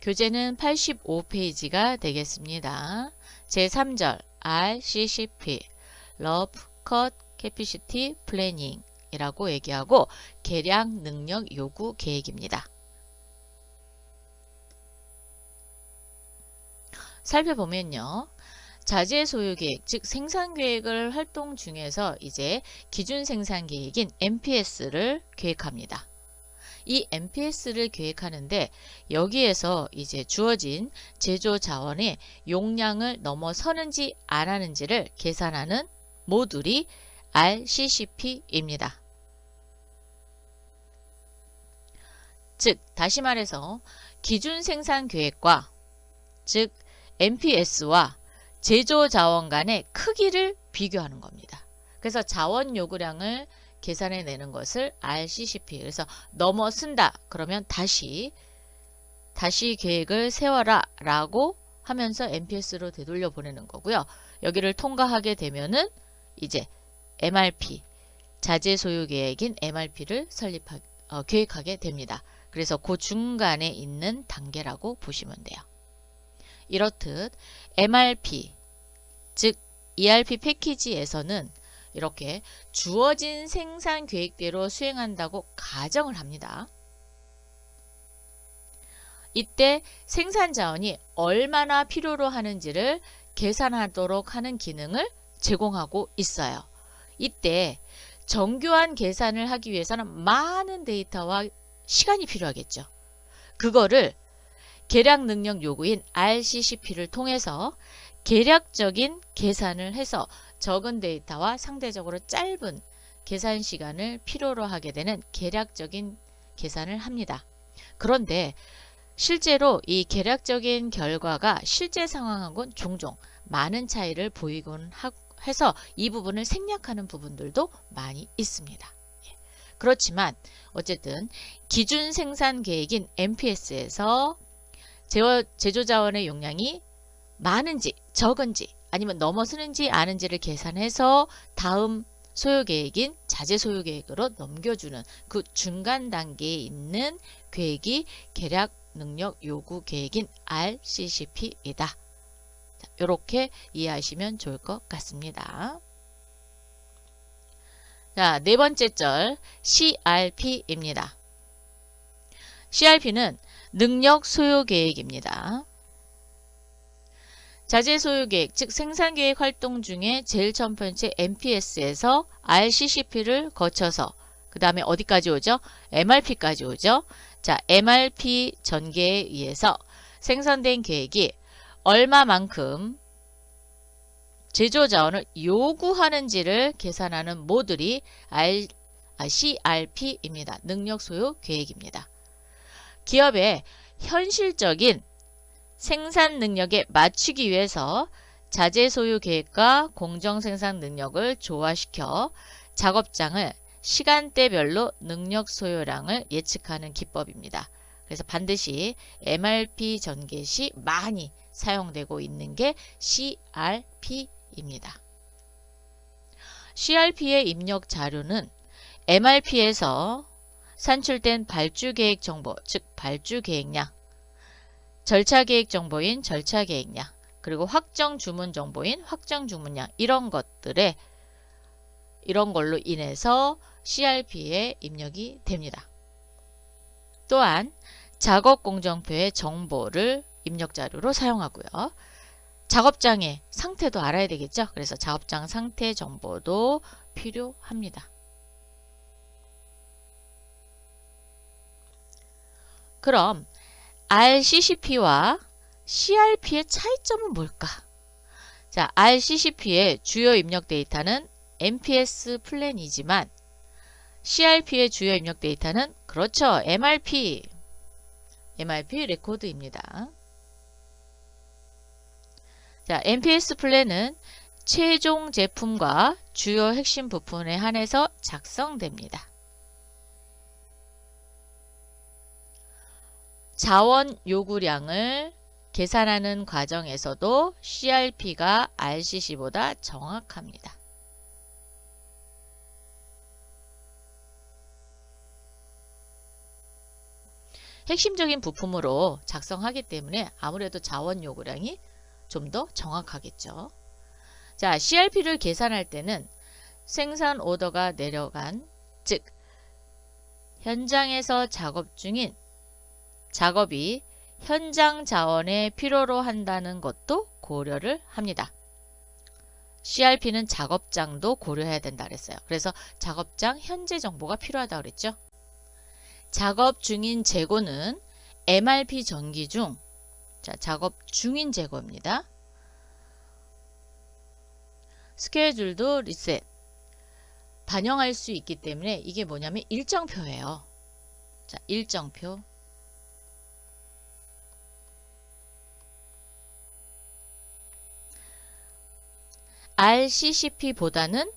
교재는 85페이지가 되겠습니다. 제3절 RCCP Rough Cut Capacity Planning 이라고 얘기하고 계량 능력 요구 계획입니다. 살펴보면요. 자재 소요 계획, 즉 생산 계획을 활동 중에서 이제 기준 생산 계획인 MPS를 계획합니다. 이 MPS를 계획하는데 여기에서 이제 주어진 제조 자원의 용량을 넘어서는지 안 하는지를 계산하는 모듈이 RCCP입니다. 즉 다시 말해서 기준 생산 계획과 즉 MPS와 제조 자원 간의 크기를 비교하는 겁니다. 그래서 자원 요구량을 계산해 내는 것을 RCCP. 그래서 넘어선다 그러면 다시 계획을 세워라 라고 하면서 MPS로 되돌려 보내는 거고요. 여기를 통과하게 되면은 이제 MRP 자재 소요 계획인 MRP를 계획하게 됩니다. 그래서 그 중간에 있는 단계라고 보시면 돼요. 이렇듯 MRP 즉 ERP 패키지에서는 이렇게 주어진 생산 계획대로 수행한다고 가정을 합니다. 이때 생산 자원이 얼마나 필요로 하는지를 계산하도록 하는 기능을 제공하고 있어요. 이때 정교한 계산을 하기 위해서는 많은 데이터와 시간이 필요하겠죠. 그거를 계량 능력 요구인 RCCP를 통해서 계략적인 계산을 해서 적은 데이터와 상대적으로 짧은 계산 시간을 필요로 하게 되는 계략적인 계산을 합니다. 그런데 실제로 이 계략적인 결과가 실제 상황하고는 종종 많은 차이를 보이곤 해서 이 부분을 생략하는 부분들도 많이 있습니다. 그렇지만 어쨌든 기준 생산 계획인 MPS에서 제조 자원의 용량이 많은지 적은지 아니면 넘어서는지 아는지를 계산해서 다음 소요 계획인 자재 소요 계획으로 넘겨주는 그 중간 단계에 있는 계획이 계략 능력 요구 계획인 RCCP이다. 이렇게 이해하시면 좋을 것 같습니다. 자, 네 번째 절 CRP입니다. CRP는 능력 소요 계획입니다. 자재 소요 계획, 즉 생산 계획 활동 중에 제일 첫 번째 MPS에서 RCCP를 거쳐서 그 다음에 어디까지 오죠? MRP까지 오죠. 자, MRP 전개에 의해서 생산된 계획이 얼마만큼 제조 자원을 요구하는지를 계산하는 모듈이 CRP입니다. 능력 소요 계획입니다. 기업의 현실적인 생산 능력에 맞추기 위해서 자재 소요 계획과 공정 생산 능력을 조화시켜 작업장을 시간대별로 능력 소요량을 예측하는 기법입니다. 그래서 반드시 MRP 전개 시 많이 사용되고 있는 게 CRP입니다. CRP의 입력 자료는 MRP에서 산출된 발주 계획 정보, 즉 발주 계획량, 절차 계획 정보인 절차 계획량, 그리고 확정 주문 정보인 확정 주문량 이런 걸로 인해서 CRP에 입력이 됩니다. 또한 작업 공정표의 정보를 입력 자료로 사용하고요. 작업장의 상태도 알아야 되겠죠. 그래서 작업장 상태 정보도 필요합니다. 그럼 RCCP와 CRP의 차이점은 뭘까? 자, RCCP의 주요 입력 데이터는 MPS 플랜이지만 CRP의 주요 입력 데이터는 그렇죠. MRP 레코드입니다. 자, MPS 플랜은 최종 제품과 주요 핵심 부품에 한해서 작성됩니다. 자원 요구량을 계산하는 과정에서도 CRP가 RCC보다 정확합니다. 핵심적인 부품으로 작성하기 때문에 아무래도 자원 요구량이 좀 더 정확하겠죠. 자, CRP를 계산할 때는 생산 오더가 내려간, 즉 현장에서 작업 중인 작업이 현장 자원에 필요로 한다는 것도 고려를 합니다. CRP는 작업장도 고려해야 된다 그랬어요. 그래서 작업장 현재 정보가 필요하다고 그랬죠. 작업 중인 재고는 MRP 전기 중, 자, 작업 중인 재고입니다. 스케줄도 리셋 반영할 수 있기 때문에 이게 뭐냐면 일정표예요. 자, 일정표. RCCP보다는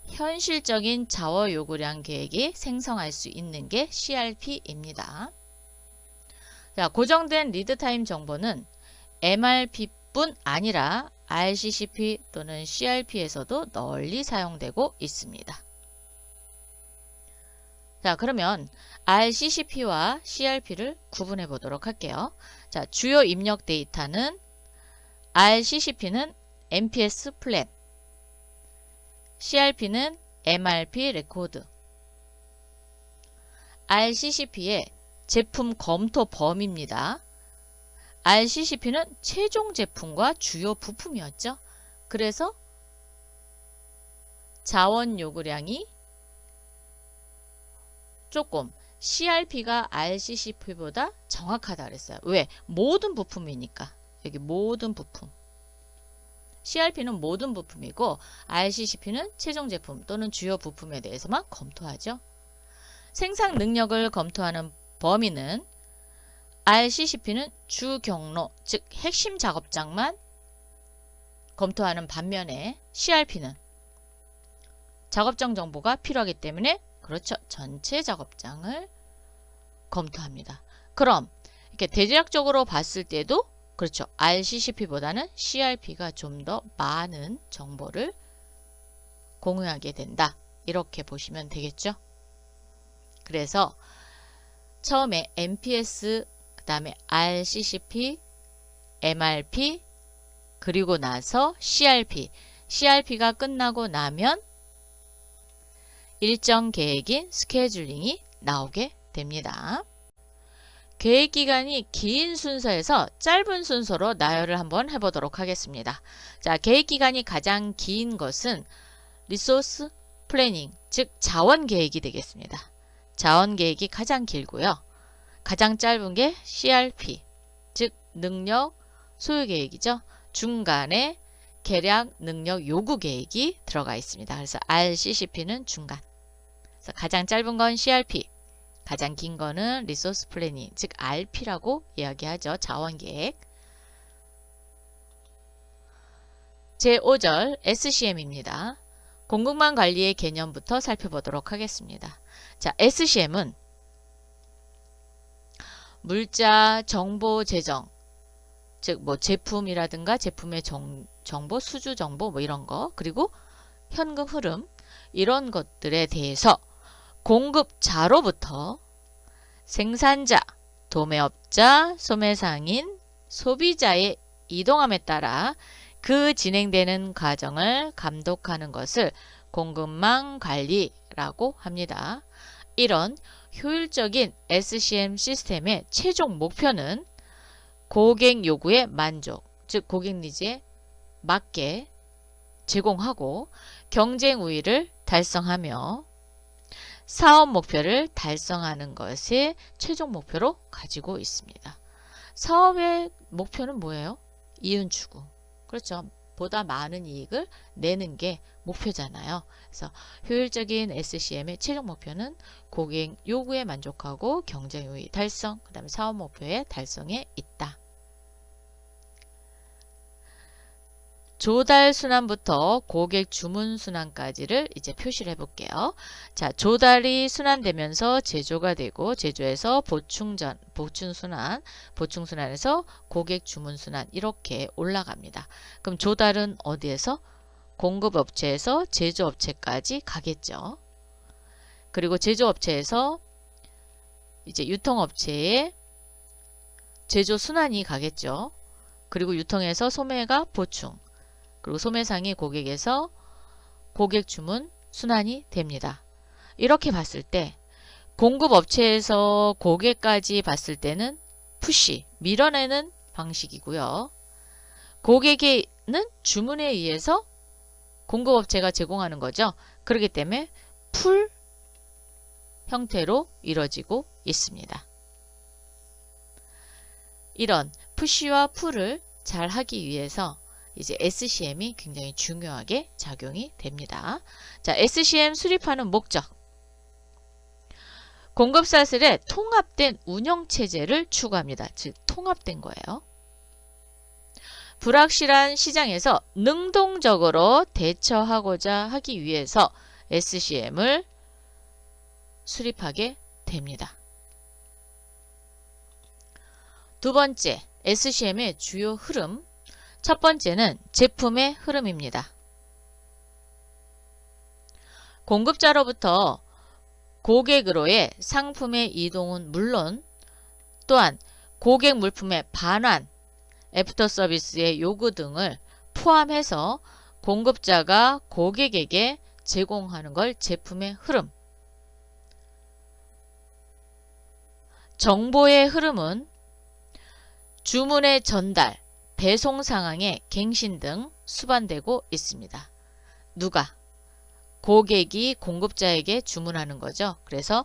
현실적인 자원 요구량 계획이 생성할 수 있는 게 CRP입니다. 자, 고정된 리드타임 정보는 MRP뿐 아니라 RCCP 또는 CRP에서도 널리 사용되고 있습니다. 자, 그러면 RCCP와 CRP를 구분해 보도록 할게요. 자, 주요 입력 데이터는 RCCP는 MPS 플랜, CRP는 MRP 레코드. RCCP의 제품 검토 범위입니다. RCCP는 최종 제품과 주요 부품이었죠. 그래서 자원 요구량이 조금 CRP가 RCCP보다 정확하다 그랬어요. 왜? 모든 부품이니까. 여기 모든 부품. CRP는 모든 부품이고 RCCP는 최종 제품 또는 주요 부품에 대해서만 검토하죠. 생산 능력을 검토하는 범위는 RCCP는 주 경로, 즉 핵심 작업장만 검토하는 반면에 CRP는 작업장 정보가 필요하기 때문에 그렇죠. 전체 작업장을 검토합니다. 그럼 이렇게 대략적으로 봤을 때도 그렇죠. RCCP보다는 CRP가 좀 더 많은 정보를 공유하게 된다. 이렇게 보시면 되겠죠. 그래서 처음에 MPS, 그 다음에 RCCP, MRP, 그리고 나서 CRP. CRP가 끝나고 나면 일정 계획인 스케줄링이 나오게 됩니다. 계획 기간이 긴 순서에서 짧은 순서로 나열을 한번 해보도록 하겠습니다. 자, 계획 기간이 가장 긴 것은 리소스 플래닝, 즉 자원 계획이 되겠습니다. 자원 계획이 가장 길고요. 가장 짧은 게 CRP, 즉 능력 소요 계획이죠. 중간에 계량 능력 요구 계획이 들어가 있습니다. 그래서 RCCP는 중간. 그래서 가장 짧은 건 CRP, 가장 긴 거는 리소스 플래닝, 즉 RP라고 이야기하죠. 자원계획. 제5절 SCM입니다. 공급망 관리의 개념부터 살펴보도록 하겠습니다. 자, SCM은 물자 정보 재정, 즉 뭐 제품이라든가 제품의 정보, 수주 정보 뭐 이런 거, 그리고 현금 흐름 이런 것들에 대해서 공급자로부터 생산자, 도매업자, 소매상인, 소비자의 이동함에 따라 그 진행되는 과정을 감독하는 것을 공급망 관리라고 합니다. 이런 효율적인 SCM 시스템의 최종 목표는 고객 요구에 만족, 즉 고객 니즈에 맞게 제공하고 경쟁 우위를 달성하며 사업 목표를 달성하는 것을 최종 목표로 가지고 있습니다. 사업의 목표는 뭐예요? 이윤 추구. 그렇죠. 보다 많은 이익을 내는 게 목표잖아요. 그래서 효율적인 SCM의 최종 목표는 고객 요구에 만족하고 경쟁 우위 달성, 그 다음에 사업 목표의 달성에 있다. 조달 순환부터 고객 주문 순환까지를 이제 표시를 해볼게요. 자, 조달이 순환되면서 제조가 되고 제조에서 보충 순환에서 고객 주문 순환 이렇게 올라갑니다. 그럼 조달은 어디에서? 공급업체에서 제조업체까지 가겠죠. 그리고 제조업체에서 이제 유통업체에 제조 순환이 가겠죠. 그리고 유통에서 소매가 보충, 그리고 소매상이 고객에서 고객 주문 순환이 됩니다. 이렇게 봤을 때 공급업체에서 고객까지 봤을 때는 푸시, 밀어내는 방식이고요. 고객에는 주문에 의해서 공급업체가 제공하는 거죠. 그렇기 때문에 풀 형태로 이루어지고 있습니다. 이런 푸시와 풀을 잘 하기 위해서 이제 SCM이 굉장히 중요하게 작용이 됩니다. 자, SCM 수립하는 목적. 공급사슬의 통합된 운영체제를 추구합니다. 즉 통합된 거예요. 불확실한 시장에서 능동적으로 대처하고자 하기 위해서 SCM을 수립하게 됩니다. 두 번째, SCM의 주요 흐름. 첫 번째는 제품의 흐름입니다. 공급자로부터 고객으로의 상품의 이동은 물론 또한 고객 물품의 반환, 애프터 서비스의 요구 등을 포함해서 공급자가 고객에게 제공하는 걸 제품의 흐름. 정보의 흐름은 주문의 전달, 배송 상황의 갱신 등 수반되고 있습니다. 누가? 고객이 공급자에게 주문하는 거죠. 그래서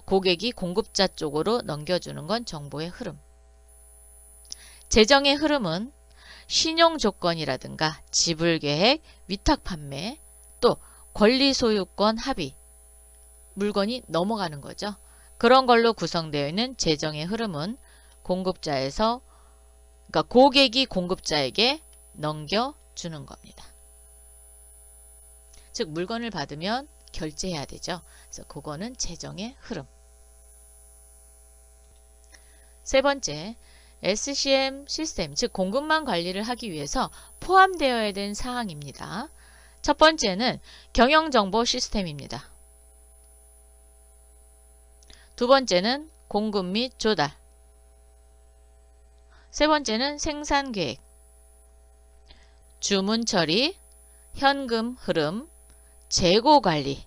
고객이 공급자 쪽으로 넘겨주는 건 정보의 흐름. 재정의 흐름은 신용 조건이라든가 지불 계획, 위탁 판매, 또 권리 소유권 합의, 물건이 넘어가는 거죠. 그런 걸로 구성되어 있는 재정의 흐름은 공급자에서, 그러니까 고객이 공급자에게 넘겨주는 겁니다. 즉 물건을 받으면 결제해야 되죠. 그래서 그거는 재정의 흐름. 세 번째, SCM 시스템, 즉 공급망 관리를 하기 위해서 포함되어야 된 사항입니다. 첫 번째는 경영정보 시스템입니다. 두 번째는 공급 및 조달. 세 번째는 생산계획, 주문 처리, 현금 흐름, 재고관리,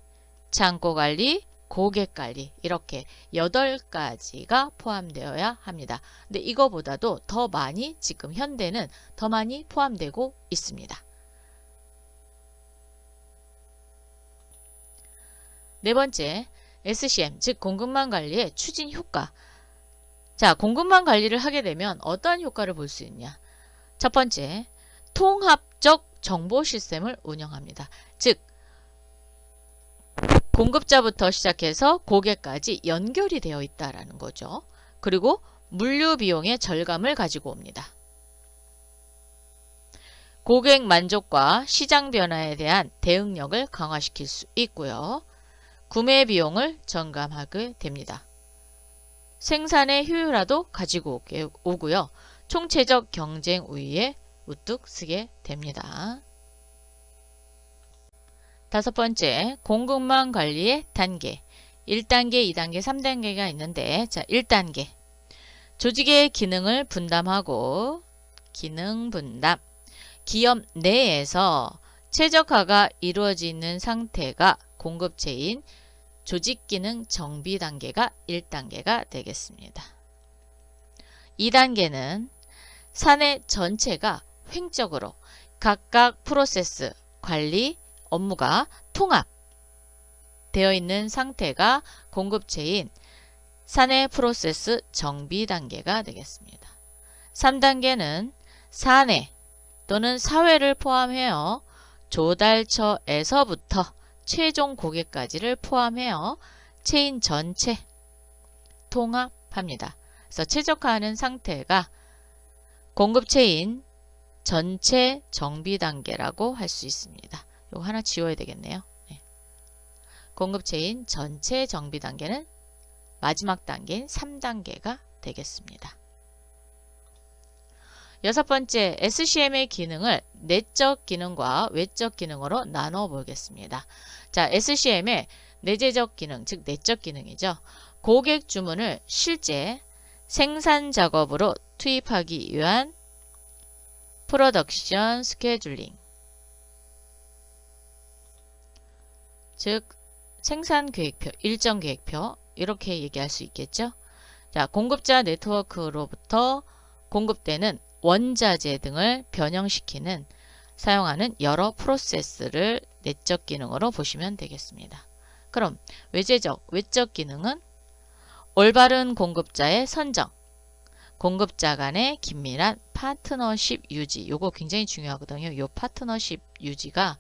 창고관리, 고객관리, 이렇게 8가지가 포함되어야 합니다. 근데 이거보다도 더 많이, 지금 현대는 더 많이 포함되고 있습니다. 네 번째, SCM, 즉 공급망 관리의 추진 효과. 자, 공급망 관리를 하게 되면 어떠한 효과를 볼 수 있냐? 첫 번째, 통합적 정보 시스템을 운영합니다. 즉 공급자부터 시작해서 고객까지 연결이 되어 있다라는 거죠. 그리고 물류 비용의 절감을 가지고 옵니다. 고객 만족과 시장 변화에 대한 대응력을 강화시킬 수 있고요. 구매 비용을 절감하게 됩니다. 생산의 효율화도 가지고 오고요. 총체적 경쟁 우위에 우뚝 서게 됩니다. 다섯 번째, 공급망 관리의 단계. 1단계, 2단계, 3단계가 있는데, 자, 1단계. 조직의 기능을 분담하고, 기능 분담. 기업 내에서 최적화가 이루어지는 상태가 공급체인 조직기능 정비 단계가 1단계가 되겠습니다. 2단계는 사내 전체가 횡적으로 각각 프로세스, 관리, 업무가 통합되어 있는 상태가 공급체인 사내 프로세스 정비 단계가 되겠습니다. 3단계는 사내 또는 사회를 포함하여 조달처에서부터 최종 고객까지를 포함하여 체인 전체 통합합니다. 그래서 최적화하는 상태가 공급체인 전체 정비 단계라고 할 수 있습니다. 이거 하나 지워야 되겠네요. 네. 공급체인 전체 정비 단계는 마지막 단계인 3단계가 되겠습니다. 여섯 번째, SCM의 기능을 내적 기능과 외적 기능으로 나눠 보겠습니다. 자, SCM의 내재적 기능, 즉 내적 기능이죠. 고객 주문을 실제 생산 작업으로 투입하기 위한 프로덕션 스케줄링, 즉 생산 계획표, 일정 계획표 이렇게 얘기할 수 있겠죠. 자, 공급자 네트워크로부터 공급되는 원자재 등을 변형시키는 사용하는 여러 프로세스를 내적 기능으로 보시면 되겠습니다. 그럼 외적 기능은 올바른 공급자의 선정, 공급자 간의 긴밀한 파트너십 유지, 요거 굉장히 중요하거든요. 요 파트너십 유지가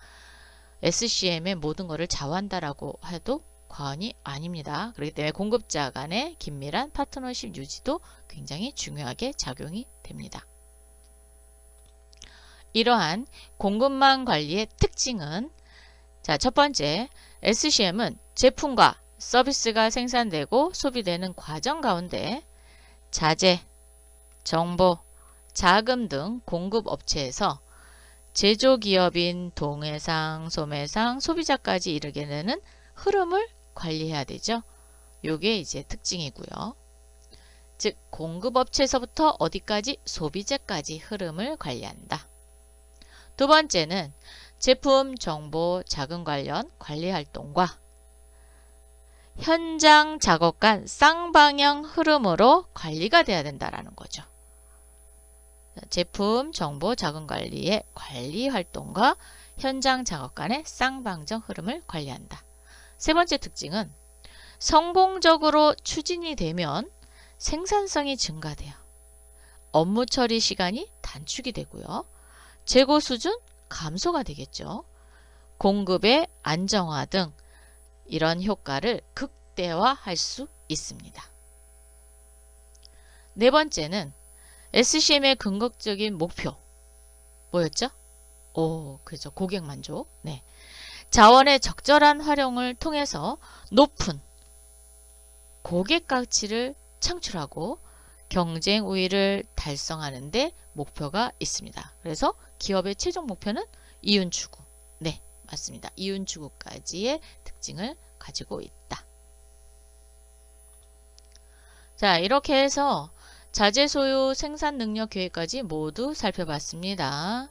SCM의 모든 것을 좌우한다라고 해도 과언이 아닙니다. 그렇기 때문에 공급자 간의 긴밀한 파트너십 유지도 굉장히 중요하게 작용이 됩니다. 이러한 공급망 관리의 특징은, 자, 첫 번째, SCM은 제품과 서비스가 생산되고 소비되는 과정 가운데 자재, 정보, 자금 등 공급 업체에서 제조기업인 동해상, 소매상, 소비자까지 이르게 되는 흐름을 관리해야 되죠. 요게 이제 특징이고요. 즉 공급업체에서부터 어디까지? 소비자까지 흐름을 관리한다. 두 번째는 제품, 정보, 자금 관련 관리 활동과 현장 작업 간 쌍방향 흐름으로 관리가 돼야 된다라는 거죠. 제품, 정보, 자금 관리의 관리 활동과 현장 작업 간의 쌍방정 흐름을 관리한다. 세 번째 특징은 성공적으로 추진이 되면 생산성이 증가돼요. 업무 처리 시간이 단축이 되고요. 재고 수준 감소가 되겠죠. 공급의 안정화 등 이런 효과를 극대화할 수 있습니다. 네 번째는 SCM의 궁극적인 목표 뭐였죠? 그죠. 고객 만족. 네. 자원의 적절한 활용을 통해서 높은 고객 가치를 창출하고 경쟁 우위를 달성하는 데 목표가 있습니다. 그래서 기업의 최종 목표는 이윤 추구. 네, 맞습니다. 이윤 추구까지의 특징을 가지고 있다. 자, 이렇게 해서 자재 소유 생산 능력 계획까지 모두 살펴봤습니다.